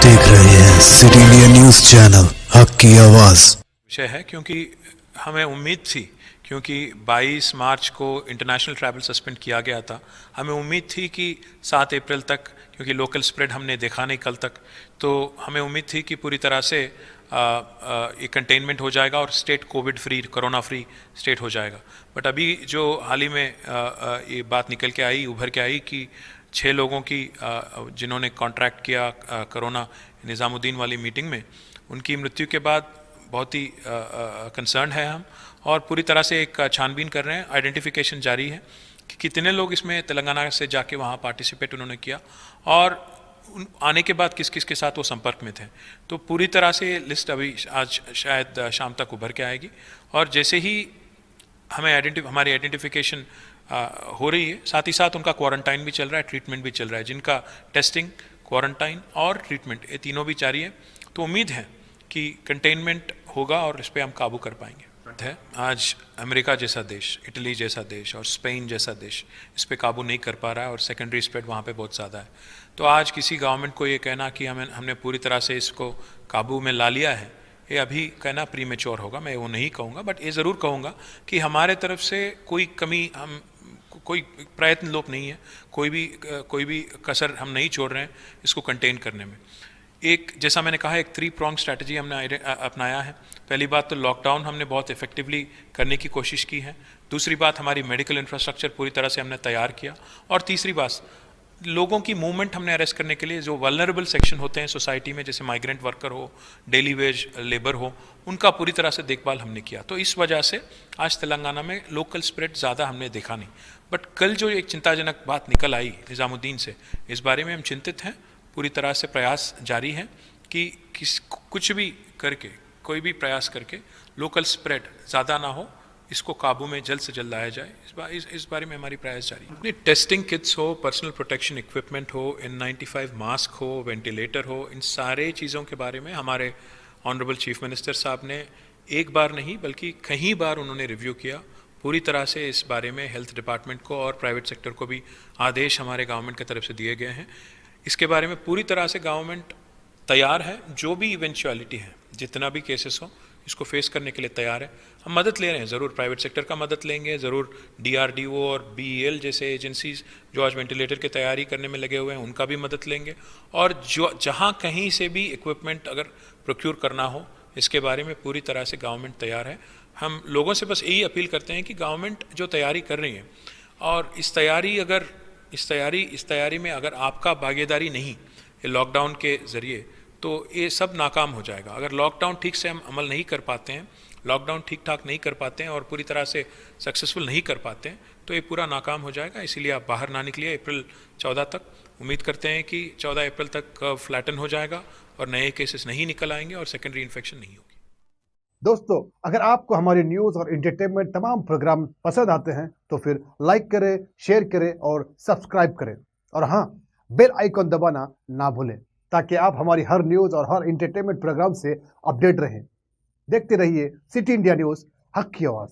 देख रहे हैं सिटी इंडिया न्यूज चैनल, हक की आवाज। विषय है क्योंकि हमें उम्मीद थी, क्योंकि 22 मार्च को इंटरनेशनल ट्रैवल सस्पेंड किया गया था। हमें उम्मीद थी कि 7 अप्रैल तक, क्योंकि लोकल स्प्रेड हमने देखा नहीं कल तक, तो हमें उम्मीद थी कि पूरी तरह से ये कंटेनमेंट हो जाएगा और state Covid free, corona free state हो जाएगा। बट अभी जो हाल ही में ये बात निकल के आई, उभर के आई कि 6 लोगों की जिन्होंने कॉन्ट्रैक्ट किया कोरोना निज़ामुद्दीन वाली मीटिंग में, उनकी मृत्यु के बाद बहुत ही कंसर्न है हम, और पूरी तरह से एक छानबीन कर रहे हैं। आइडेंटिफिकेशन जारी है कि कितने लोग इसमें तेलंगाना से जाके वहाँ पार्टिसिपेट उन्होंने किया, और आने के बाद किस किस के साथ वो संपर्क में थे। तो पूरी तरह से लिस्ट अभी आज शायद शाम तक उभर के आएगी, और जैसे ही हमें हमारी आइडेंटिफिकेशन हो रही है, साथ ही साथ उनका क्वारंटाइन भी चल रहा है, ट्रीटमेंट भी चल रहा है, जिनका टेस्टिंग, क्वारंटाइन और ट्रीटमेंट ये तीनों भी जारी है। तो उम्मीद है कि कंटेनमेंट होगा और इस पर हम काबू कर पाएंगे। है आज अमेरिका जैसा देश, इटली जैसा देश और स्पेन जैसा देश इस पर काबू नहीं कर पा रहा है, और सेकेंडरी स्प्रेड वहाँ पे बहुत ज़्यादा है। तो आज किसी गवर्नमेंट को ये कहना कि हमने पूरी तरह से इसको काबू में ला लिया है, ये अभी कहना प्रीमेच्योर होगा। मैं वो नहीं कहूँगा, बट ये ज़रूर कहूँगा कि हमारे तरफ से कोई कमी, हम कोई प्रयत्न लोप नहीं है, कोई भी कसर हम नहीं छोड़ रहे हैं इसको कंटेन करने में। एक, जैसा मैंने कहा, एक 3 prong स्ट्रैटेजी हमने अपनाया है। पहली बात तो लॉकडाउन हमने बहुत इफेक्टिवली करने की कोशिश की है। दूसरी बात, हमारी मेडिकल इंफ्रास्ट्रक्चर पूरी तरह से हमने तैयार किया। और तीसरी बात, लोगों की मूवमेंट हमने अरेस्ट करने के लिए जो वल्नरेबल सेक्शन होते हैं सोसाइटी में, जैसे माइग्रेंट वर्कर हो, डेली वेज लेबर हो, उनका पूरी तरह से देखभाल हमने किया। तो इस वजह से आज तेलंगाना में लोकल स्प्रेड ज़्यादा हमने देखा नहीं। बट कल जो एक चिंताजनक बात निकल आई निज़ामुद्दीन से, इस बारे में हम चिंतित हैं। पूरी तरह से प्रयास जारी है कि कुछ भी करके, कोई भी प्रयास करके लोकल स्प्रेड ज़्यादा ना हो, इसको काबू में जल्द से जल्द लाया जाए। इस बारे में हमारी प्रयास जारी है। अपनी टेस्टिंग किट्स हो, पर्सनल प्रोटेक्शन इक्विपमेंट हो, N95 मास्क हो, वेंटिलेटर हो, इन सारे चीज़ों के बारे में हमारे ऑनरेबल चीफ मिनिस्टर साहब ने एक बार नहीं बल्कि कई बार उन्होंने रिव्यू किया। पूरी तरह से इस बारे में हेल्थ डिपार्टमेंट को और प्राइवेट सेक्टर को भी आदेश हमारे गवर्नमेंट की तरफ से दिए गए हैं। इसके बारे में पूरी तरह से गवर्नमेंट तैयार है। जो भी इवेंचुअलिटी है, जितना भी केसेस हो, इसको फेस करने के लिए तैयार है। हम मदद ले रहे हैं, ज़रूर प्राइवेट सेक्टर का मदद लेंगे, ज़रूर DRDO और BEL जैसे एजेंसीज जो आज वेंटिलेटर की तैयारी करने में लगे हुए हैं, उनका भी मदद लेंगे। और जो जहाँ कहीं से भी इक्विपमेंट अगर प्रोक्योर करना हो, इसके बारे में पूरी तरह से गवर्नमेंट तैयार है। हम लोगों से बस यही अपील करते हैं कि गवर्नमेंट जो तैयारी कर रही है, और इस तैयारी में अगर आपका भागीदारी नहीं ये लॉकडाउन के ज़रिए, तो ये सब नाकाम हो जाएगा। अगर लॉकडाउन ठीक से हम अमल नहीं कर पाते हैं, लॉकडाउन ठीक ठाक नहीं कर पाते हैं और पूरी तरह से सक्सेसफुल नहीं कर पाते हैं, तो ये पूरा नाकाम हो जाएगा। इसीलिए आप बाहर ना निकलिए अप्रैल 14 तक। उम्मीद करते हैं कि 14 अप्रैल तक कर्व फ्लैटन हो जाएगा और नए केसेस नहीं निकल आएंगे और सेकेंडरी इन्फेक्शन नहीं होगी। दोस्तों, अगर आपको हमारी न्यूज़ और एंटरटेनमेंट तमाम प्रोग्राम पसंद आते हैं तो फिर लाइक करें, शेयर करें और सब्सक्राइब करें। और हाँ, बेल आइकॉन दबाना ना भूलें, ताकि आप हमारी हर न्यूज़ और हर एंटरटेनमेंट प्रोग्राम से अपडेट रहें। देखते रहिए सिटी इंडिया न्यूज़, हक की आवाज़।